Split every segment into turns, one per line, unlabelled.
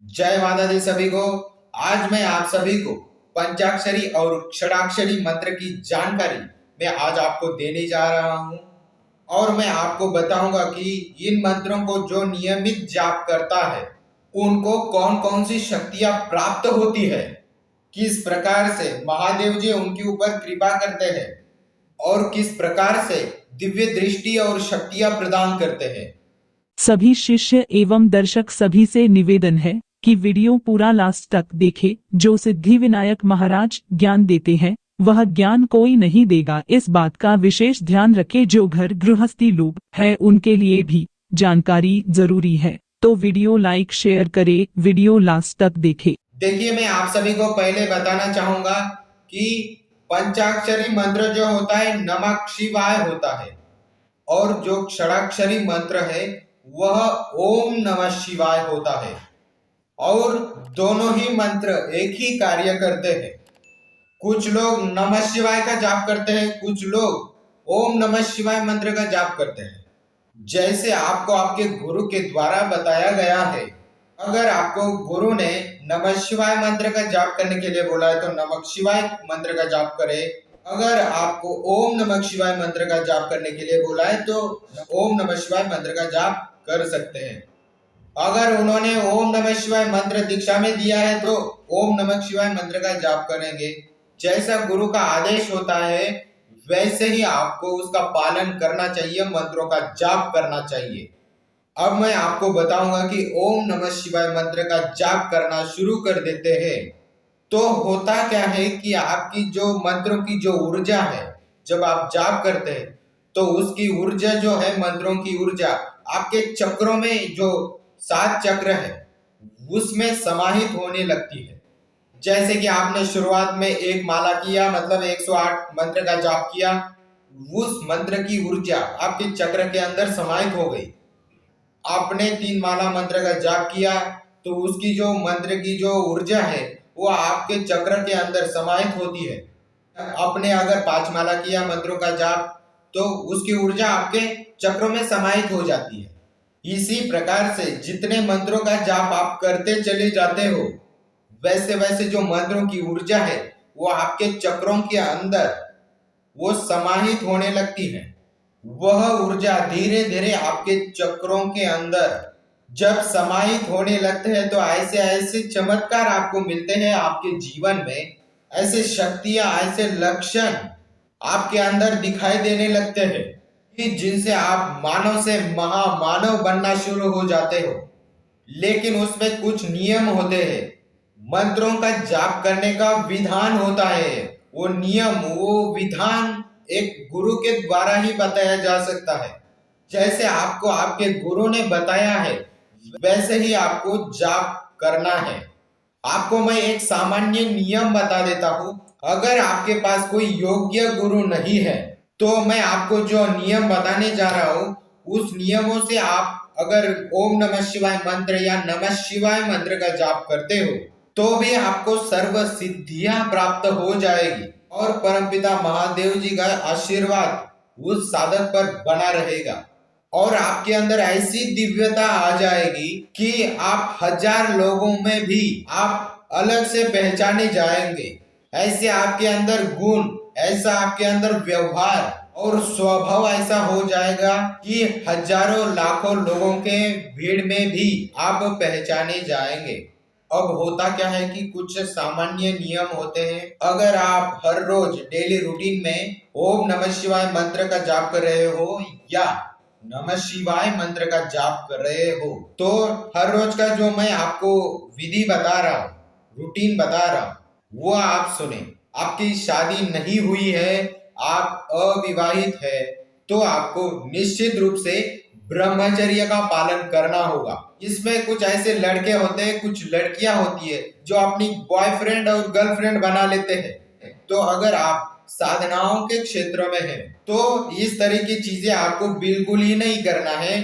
जय माता दी सभी को। आज मैं आप सभी को पंचाक्षरी और षडाक्षरी मंत्र की जानकारी मैं आज आपको देने जा रहा हूं और मैं आपको बताऊंगा कि इन मंत्रों को जो नियमित जाप करता है उनको कौन कौन सी शक्तियां प्राप्त होती है, किस प्रकार से महादेव जी उनके ऊपर कृपा करते हैं और किस प्रकार से दिव्य दृष्टि और शक्तियां प्रदान करते हैं।
सभी शिष्य एवं दर्शक सभी से निवेदन है कि वीडियो पूरा लास्ट तक देखें। जो सिद्धि विनायक महाराज ज्ञान देते हैं वह ज्ञान कोई नहीं देगा, इस बात का विशेष ध्यान रखें। जो घर गृहस्थी लोग हैं उनके लिए भी जानकारी जरूरी है, तो वीडियो लाइक शेयर करें, वीडियो लास्ट तक देखें।
देखिए, मैं आप सभी को पहले बताना चाहूंगा कि पंचाक्षरी मंत्र जो होता है नमः शिवाय होता है और जो षडाक्षरी मंत्र है वह ओम नमः शिवाय होता है और दोनों ही मंत्र एक ही कार्य करते हैं। कुछ लोग नमः शिवाय का जाप करते हैं, कुछ लोग ओम नमः शिवाय मंत्र का जाप करते हैं। जैसे आपको आपके गुरु के द्वारा बताया गया है, अगर आपको गुरु ने नमः शिवाय मंत्र का जाप करने के लिए बोला है तो नमः शिवाय मंत्र का जाप करें। अगर आपको ओम नमः शिवाय मंत्र का जाप करने के लिए बोला है तो ओम नमः शिवाय मंत्र का जाप कर सकते हैं। अगर उन्होंने ओम नमः शिवाय मंत्र दीक्षा में दिया है तो ओम नमः शिवाय मंत्र का जाप करेंगे। जैसा गुरु का आदेश होता है वैसे ही आपको उसका पालन करना चाहिए, मंत्रों का जाप करना चाहिए। अब मैं आपको बताऊंगा कि ओम नमः शिवाय मंत्र का जाप करना शुरू कर देते हैं तो होता क्या है कि आपकी जो मंत्रों की जो ऊर्जा है, जब आप जाप करते हैं तो उसकी ऊर्जा जो है, मंत्रों की ऊर्जा आपके चक्रों में जो 7 चक्र है उसमें समाहित होने लगती है। जैसे कि आपने शुरुआत में एक माला किया, मतलब 108 मंत्र का जाप किया, उस मंत्र की ऊर्जा आपके चक्र के अंदर समाहित हो गई। आपने 3 माला मंत्र का जाप किया तो उसकी जो मंत्र की जो ऊर्जा है वो आपके चक्र के अंदर समाहित होती है। आपने अगर 5 माला किया मंत्रों का जाप तो उसकी ऊर्जा आपके चक्रों में समाहित हो जाती है। इसी प्रकार से जितने मंत्रों का जाप आप करते चले जाते हो वैसे वैसे जो मंत्रों की ऊर्जा है वो आपके चक्रों के अंदर वो समाहित होने लगती है। वह ऊर्जा धीरे धीरे आपके चक्रों के अंदर जब समाहित होने लगते हैं तो ऐसे ऐसे चमत्कार आपको मिलते हैं आपके जीवन में। ऐसे शक्तियां, ऐसे लक्षण आपके अंदर दिखाई देने लगते हैं कि जिनसे आप मानव से महामानव बनना शुरू हो जाते हो। लेकिन उसमें कुछ नियम होते हैं, मंत्रों का जाप करने का विधान होता है। वो नियम, वो विधान एक गुरु के द्वारा ही बताया जा सकता है। जैसे आपको आपके गुरु ने बताया है वैसे ही आपको जाप करना है। आपको मैं एक सामान्य नियम बता देता हूँ। अगर आपके पास कोई योग्य गुरु नहीं है तो मैं आपको जो नियम बताने जा रहा हूँ उस नियमों से आप अगर ओम नमः शिवाय मंत्र या नमः शिवाय मंत्र का जाप करते हो तो भी आपको सर्व सिद्धियां प्राप्त हो जाएगी और परमपिता महादेव जी का आशीर्वाद उस साधक पर बना रहेगा और आपके अंदर ऐसी दिव्यता आ जाएगी कि आप 1000 लोगों में भी आप अलग से पहचाने जाएंगे। ऐसे आपके अंदर गुण, ऐसा आपके अंदर व्यवहार और स्वभाव ऐसा हो जाएगा कि हजारों लाखों लोगों के भीड़ में भी आप पहचाने जाएंगे। अब होता क्या है कि कुछ सामान्य नियम होते हैं। अगर आप हर रोज डेली रूटीन में ओम नमः शिवाय मंत्र का जाप कर रहे हो या नमः शिवाय मंत्र का जाप कर रहे हो तो हर रोज का जो मैं आपको विधि बता रहा हूँ, रूटीन बता रहा हूँ, वो आप सुने। आपकी शादी नहीं हुई है, आप अविवाहित है तो आपको निश्चित रूप से ब्रह्मचर्य का पालन करना होगा। इसमें कुछ ऐसे लड़के होते हैं, कुछ लड़कियां होती है जो अपनी बॉयफ्रेंड और गर्लफ्रेंड बना लेते हैं। तो अगर आप साधनाओं के क्षेत्र में है तो इस तरह की चीजें आपको बिल्कुल ही नहीं करना है।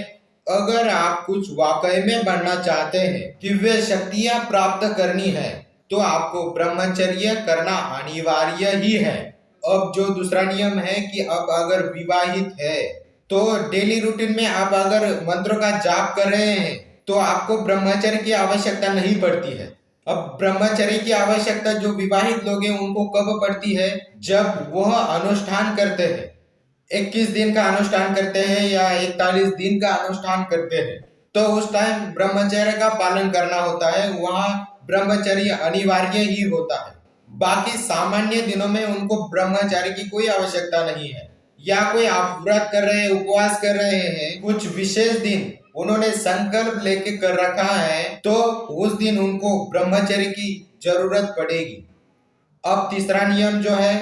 अगर आप कुछ वाकई में बनना चाहते हैं, दिव्य शक्तियां प्राप्त करनी है तो आपको ब्रह्मचर्य करना अनिवार्य ही है। अब जो दूसरा नियम है कि अब अगर विवाहित है तो डेली रूटीन में आप अगर मंत्रों का जाप कर रहे हैं तो आपको ब्रह्मचर्य की आवश्यकता नहीं पड़ती है। अब ब्रह्मचर्य की आवश्यकता जो विवाहित लोग हैं उनको कब पड़ती है? जब वह अनुष्ठान करते हैं, 21 दिन का अनुष्ठान करते हैं या 41 दिन का अनुष्ठान करते हैं, तो उस टाइम ब्रह्मचर्य का पालन करना होता है, वहां ब्रह्मचर्य अनिवार्य ही होता है। बाकी सामान्य दिनों में उनको ब्रह्मचर्य की कोई आवश्यकता नहीं है। या कोई आप व्रत कर रहे हैं, उपवास कर रहे हैं, कुछ विशेष दिन उन्होंने संकल्प लेके कर रखा है, तो उस दिन उनको ब्रह्मचर्य की जरूरत पड़ेगी। अब तीसरा नियम जो है,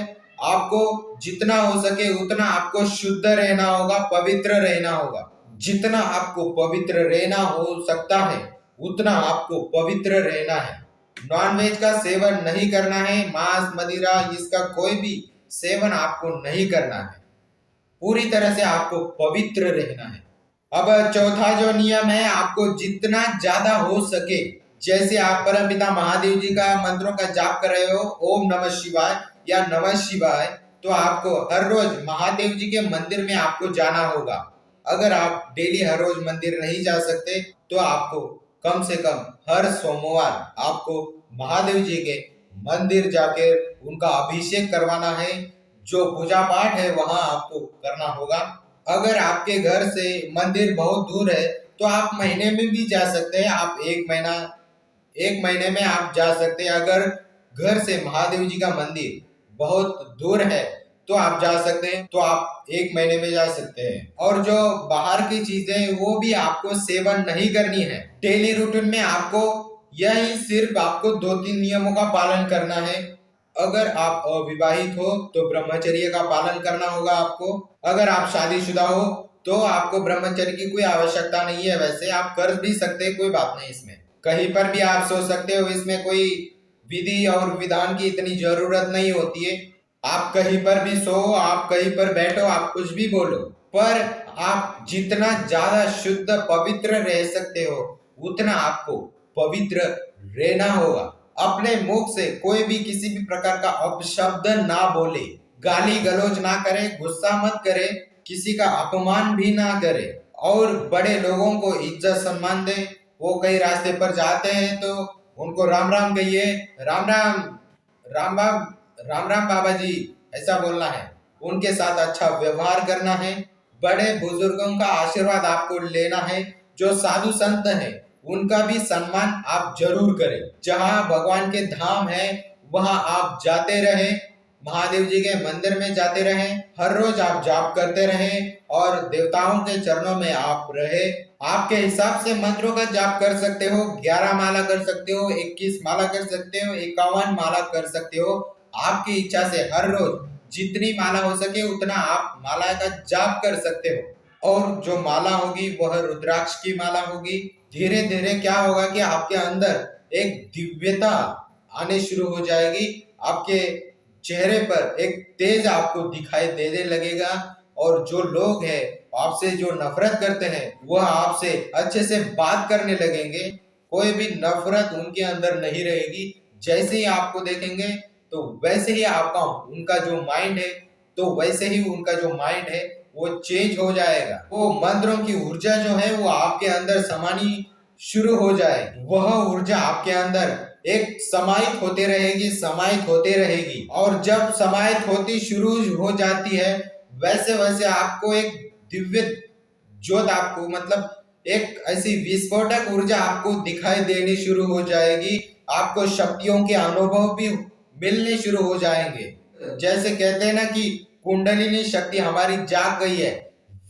आपको जितना हो सके उतना आपको शुद्ध रहना होगा, पवित्र रहना होगा। जितना आपको पवित्र रहना हो सकता है उतना आपको पवित्र रहना है। नॉनवेज का सेवन नहीं करना है, मांस मदिरा इसका कोई भी सेवन आपको नहीं करना है। पूरी तरह से आपको पवित्र रहना है। अब चौथा जो नियम है, आपको जितना ज्यादा हो सके, जैसे आप परमपिता महादेव जी का मंत्रों का जाप कर रहे हो, ओम नमः शिवाय या नमः शिवाय, तो आपको हर रोज महादेव जी के मंदिर में आपको जाना होगा। अगर आप डेली हर रोज मंदिर नहीं जा सकते तो आपको कम से कम हर सोमवार आपको महादेव जी के मंदिर जाकर उनका अभिषेक करवाना है। जो पूजा पाठ है वहां आपको करना होगा। अगर आपके घर से मंदिर बहुत दूर है तो आप महीने में भी जा सकते हैं। आप एक महीने में आप जा सकते हैं। अगर घर से महादेव जी का मंदिर बहुत दूर है तो आप जा सकते हैं, तो आप एक महीने में जा सकते हैं। और जो बाहर की चीजें वो भी आपको सेवन नहीं करनी है। डेली रूटीन में आपको यही सिर्फ आपको 2-3 नियमों का पालन करना है। अगर आप अविवाहित हो तो ब्रह्मचर्य का पालन करना होगा आपको। अगर आप शादीशुदा हो तो आपको ब्रह्मचर्य की कोई आवश्यकता नहीं है। वैसे आप कर भी सकते हैं, कोई बात नहीं। इसमें कहीं पर भी आप सो सकते हो, इसमें कोई विधि और विधान की इतनी जरूरत नहीं होती है। आप कहीं पर भी सो, आप कहीं पर बैठो, आप कुछ भी बोलो, पर आप जितना ज्यादा शुद्ध पवित्र रह सकते हो उतना आपको पवित्र रहना होगा। अपने मुख से कोई भी किसी भी प्रकार का अपशब्द ना बोले, गाली गलौज ना करे, गुस्सा मत करे, किसी का अपमान भी ना करे, और बड़े लोगों को इज्जत सम्मान दे। वो कई रास्ते पर जाते हैं तो उनको राम राम कहिए, राम राम राम राम राम राम बाबा जी ऐसा बोलना है। उनके साथ अच्छा व्यवहार करना है। बड़े बुजुर्गों का आशीर्वाद आपको लेना है। जो साधु संत है उनका भी सम्मान आप जरूर करें। जहाँ भगवान के धाम है वहां आप जाते रहे, महादेव जी के मंदिर में जाते रहे, हर रोज आप जाप करते रहे और देवताओं के चरणों में आप रहे। आपके हिसाब से मंत्रों का जाप कर सकते हो, 11 माला कर सकते हो, 21 माला कर सकते हो, 51 माला कर सकते हो। आपकी इच्छा से हर रोज जितनी माला हो सके उतना आप माला का जाप कर सकते हो। और जो माला होगी वह रुद्राक्ष की माला होगी। धीरे धीरे क्या होगा कि आपके अंदर एक दिव्यता आने शुरू हो जाएगी। आपके चेहरे पर एक तेज आपको दिखाई देने लगेगा, और जो लोग हैं आपसे जो नफरत करते हैं वह आपसे अच्छे से बात करने लगेंगे। कोई भी नफरत उनके अंदर नहीं रहेगी। जैसे ही आपको देखेंगे तो वैसे ही आपका उनका जो माइंड है, तो वैसे ही उनका जो माइंड है वो चेंज हो जाएगा। वो मंत्रों की ऊर्जा जो है वो आपके अंदर समानी शुरू हो जाएगी। वह ऊर्जा आपके अंदर एक समाहित होते रहेगी, समाहित होते रहेगी, और जब समाहित होती शुरू हो जाती है वैसे वैसे आपको एक दिव्य ज्योत, आपको मतलब एक ऐसी विस्फोटक ऊर्जा आपको दिखाई देनी शुरू हो जाएगी। आपको शक्तियों के अनुभव भी मिलने शुरू हो जाएंगे। जैसे कहते हैं ना कि कुंडलिनी शक्ति हमारी जाग गई है,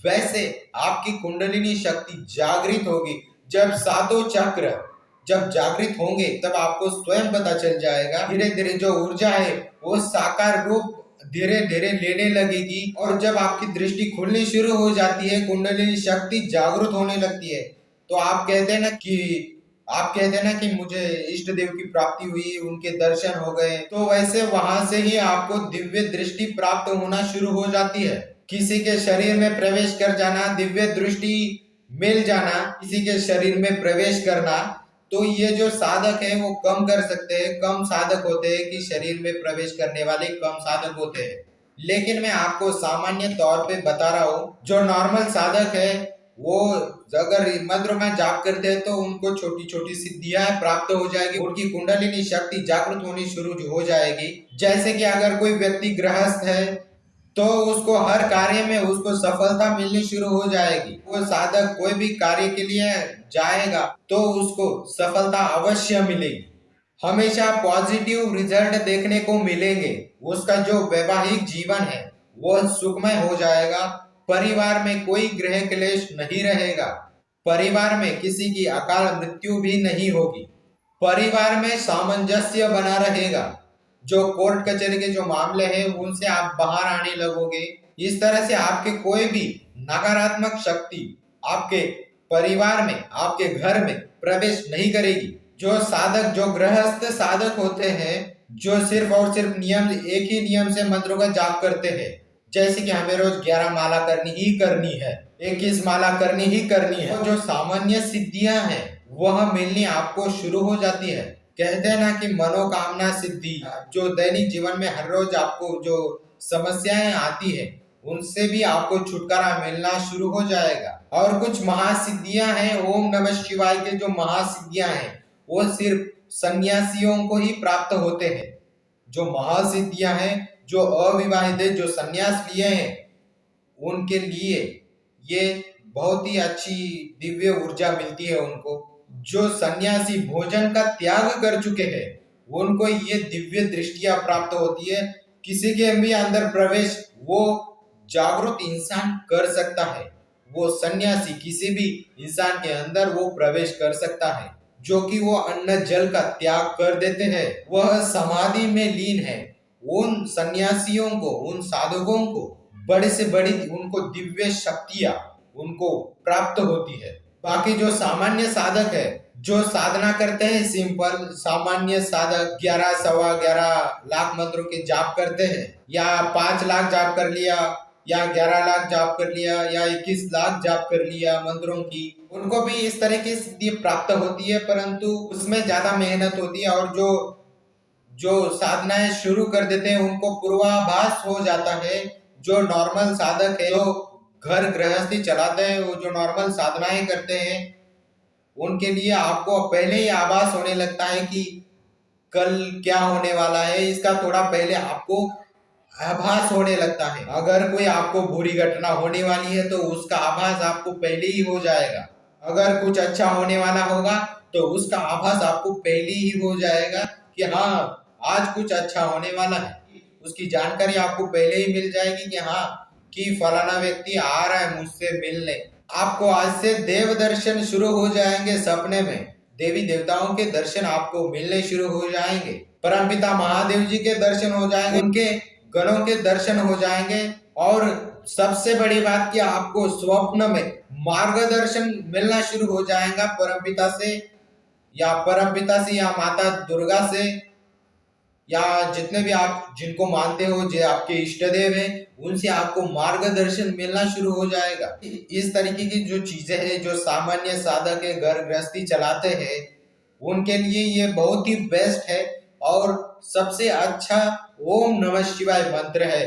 वैसे आपकी कुंडलिनी शक्ति जागृत होगी। जब सातों चक्र जब जागृत होंगे तब आपको स्वयं पता चल जाएगा। धीरे धीरे जो ऊर्जा है वो साकार रूप धीरे धीरे लेने लगेगी, और जब आपकी दृष्टि खुलनी शुरू हो जाती है, कुंडलिनी शक्ति जागृत होने लगती है, तो आप कहते हैं ना कि मुझे इष्ट देव की प्राप्ति हुई, उनके दर्शन हो गए। तो वैसे वहां से ही आपको दिव्य दृष्टि प्राप्त होना शुरू हो जाती है। किसी के शरीर में प्रवेश कर जाना, दिव्य दृष्टि मिल जाना, किसी के शरीर में प्रवेश करना, तो ये जो साधक है वो कम कर सकते हैं। कम साधक होते हैं कि शरीर में प्रवेश करने वाले कम साधक होते हैं। लेकिन मैं आपको सामान्य तौर पे बता रहा हूँ, जो नॉर्मल साधक है वो अगर मंत्र में जाप करते हैं तो उनको छोटी छोटी सिद्धियां प्राप्त हो जाएगी, उनकी कुंडलिनी शक्ति जागृत होनी शुरू हो जाएगी। जैसे कि अगर कोई व्यक्ति गृहस्थ है तो उसको हर कार्य में उसको सफलता मिलनी शुरू हो जाएगी। वो साधक कोई भी कार्य के लिए जाएगा तो उसको सफलता अवश्य मिलेगी, हमेशा पॉजिटिव रिजल्ट देखने को मिलेंगे। उसका जो वैवाहिक जीवन है वो सुखमय हो जाएगा, परिवार में कोई ग्रह क्लेश नहीं रहेगा, परिवार में किसी की अकाल मृत्यु भी नहीं होगी, परिवार में सामंजस्य बना रहेगा, जो कोर्ट कचहरी के जो मामले हैं उनसे आप बाहर आने लगोगे। इस तरह से आपके कोई भी नकारात्मक शक्ति आपके परिवार में, आपके घर में प्रवेश नहीं करेगी। जो साधक, जो गृहस्थ साधक होते हैं, जो सिर्फ और सिर्फ नियम, एक ही नियम से मंत्रों का जाप करते हैं, जैसे कि हमें रोज 11 माला करनी ही करनी है, 21 माला करनी ही करनी है, तो जो सामान्य सिद्धियां हैं वह मिलनी आपको शुरू हो जाती है। कहते हैं ना कि मनोकामना सिद्धि, जो दैनिक जीवन में हर रोज आपको जो समस्याएं आती है उनसे भी आपको छुटकारा मिलना शुरू हो जाएगा। और कुछ महासिद्धियां हैं, ओम नमः शिवाय के जो महासिद्धियां हैं वो सिर्फ सन्यासियों को ही प्राप्त होते हैं। जो महासिद्धियां हैं, जो अविवाहित है, जो सन्यास लिए हैं, उनके लिए ये बहुत ही अच्छी दिव्य ऊर्जा मिलती है उनको। जो सन्यासी भोजन का त्याग कर चुके हैं उनको ये दिव्य दृष्टियां प्राप्त होती है। किसी के भी अंदर प्रवेश वो जागरूक इंसान कर सकता है, वो सन्यासी किसी भी इंसान के अंदर वो प्रवेश कर सकता है। जो कि वो अन्न जल का त्याग कर देते हैं, वह समाधि में लीन है। उन सन्यासियों को, उन साधकों को बड़े से बड़ी उनको दिव्य शक्तियां उनको प्राप्त होती है। बाकी जो सामान्य साधक है, जो साधना करते हैं, सिंपल सामान्य साधक 11 सवा 11 लाख मंत्रों के जाप करते हैं, या 5 लाख जाप कर लिया, या 11 लाख जाप कर लिया, या 21 लाख जाप कर लिया मंत्रों की, उनको भी इस तरह की सिद्धि प्राप्त होती है, परंतु उसमें ज्यादा मेहनत होती है। और जो जो साधनाएं शुरू कर देते हैं उनको पूर्वाभास हो जाता है। जो नॉर्मल साधक है, जो घर गृहस्थी चलाते हैं, वो जो नॉर्मल साधनाएं करते हैं, उनके लिए आपको पहले ही आभास होने लगता है कि कल क्या होने वाला है, इसका थोड़ा पहले आपको आभास होने लगता है। अगर कोई आपको बुरी घटना होने वाली है तो उसका आभास आपको पहले ही हो जाएगा। अगर कुछ अच्छा होने वाला होगा तो उसका आभास आपको पहले ही हो जाएगा कि हाँ आज कुछ अच्छा होने वाला है। उसकी जानकारी आपको पहले ही मिल जाएगी कि हाँ कि फलाना व्यक्ति आ रहा है मुझसे मिलने। आपको आज से देव दर्शन शुरू हो जाएंगे, सपने में देवी देवताओं के दर्शन आपको मिलने शुरू हो जाएंगे, परमपिता महादेव जी के दर्शन हो जाएंगे, उनके गणों के दर्शन हो जाएंगे। और सबसे बड़ी बात कि आपको स्वप्न में मार्गदर्शन मिलना शुरू हो जाएगा परमपिता से, या माता दुर्गा से, या जितने भी आप जिनको मानते हो, जो आपके इष्ट देव हैं, उनसे आपको मार्गदर्शन मिलना शुरू हो जाएगा। इस तरीके की जो चीजें हैं, जो सामान्य साधक है, घर गृहस्थी चलाते हैं, उनके लिए ये बहुत ही बेस्ट है और सबसे अच्छा ओम नमः शिवाय मंत्र है।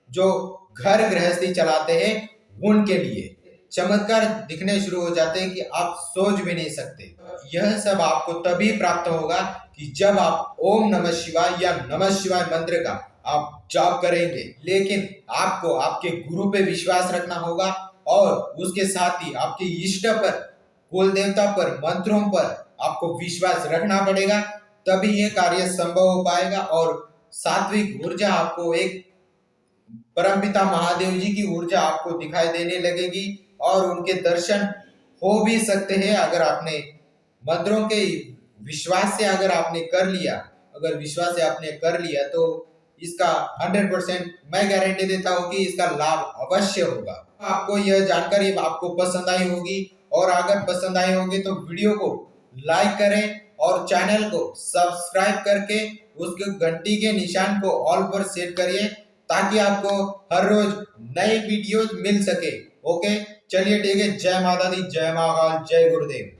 जो घर गृहस्थी चलाते हैं उनके लिए चमत्कार दिखने शुरू हो जाते हैं कि आप सोच भी नहीं सकते। यह सब आपको तभी प्राप्त होगा कि जब आप ओम नमः शिवाय या नमः शिवाय मंत्र का आप जाप करेंगे। लेकिन आपको आपके गुरु पे विश्वास रखना होगा और उसके साथ ही आपके इष्ट पर, कुल देवता पर, मंत्रों पर आपको विश्वास रखना पड़ेगा, तभी ये कार्य संभव हो पाएगा। और सात्विक ऊर्जा आपको, एक परमपिता महादेव जी की ऊर्जा आपको दिखाई देने लगेगी और उनके दर्शन हो भी सकते हैं अगर आपने मंत्रों के विश्वास से अगर आपने कर लिया। अगर विश्वास से आपने कर लिया तो इसका 100% मैं गारंटी देता हूँ कि इसका लाभ अवश्य होगा। आपको यह जानकारी आपको पसंद आई होगी, और अगर पसंद आई होगी तो वीडियो को लाइक करें और चैनल को सब्सक्राइब करके उसके घंटी के निशान को ऑल पर सेट करिए ताकि आपको हर रोज नई वीडियोज मिल सके। ओके, चलिए ठीक है। जय माता दी, जय महाकाल, जय गुरुदेव।